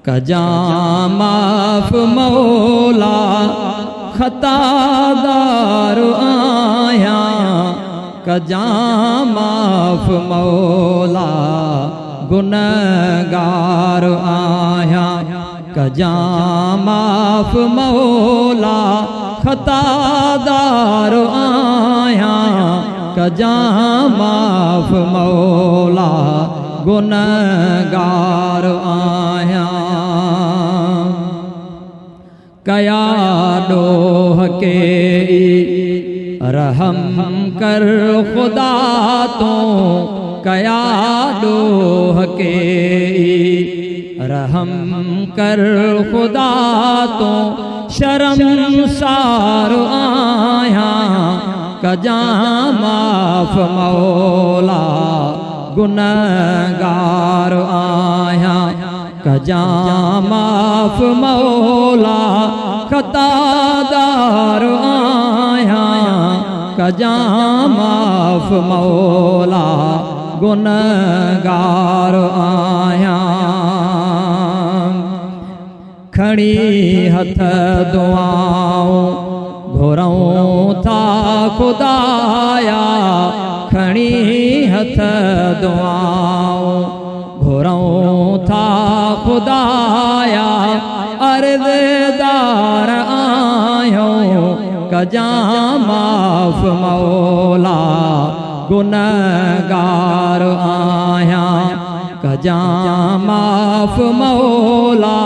कजा माफ मौला खतादार आया, कजा माफ मौला गुनहगार आया, कजा माफ मौला खतादार आया, कजा माफ मौला गुनहगार आया। कया डोह के रहम कर खुदा तो, कया डोह के रहम कर खुदा तो, शर्मसार आया, कजा माफ मौला गुनहगार आया, कजा माफ मौला खतादार आया, कजा माफ मौला गुनहगार आया। खड़ी हथ दुआओं घुरऊं था खुदाया, खड़ी हथ दुआओं घुरऊं था खुदाया, अर्ज़दार आयो, कजा माफ मौला गुनहगार आया, कजा माफ मौला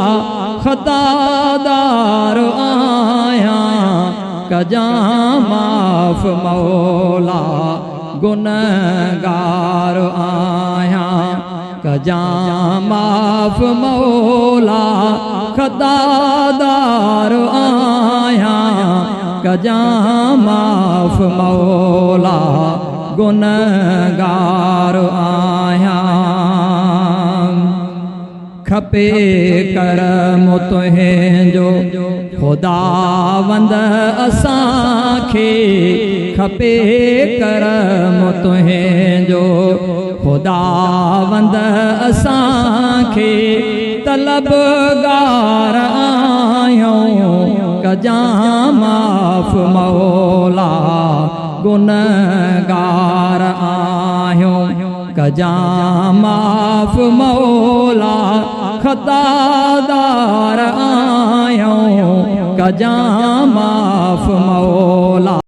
खतादार आया, कजा माफ मौला गुनहगार आया, कजा माफ मौला खतादार आया, कजा माफ मौला गुनहगार आया। खपे करम तुहें जो खुदावंद असांखे, खपे करम तुहें जो खुदावंद असांखे, तलबगार आयूं, कजा माफ मौला गुनहगार आयूं, कजा माफ मौला खतादार आयूं, कजा माफ मौला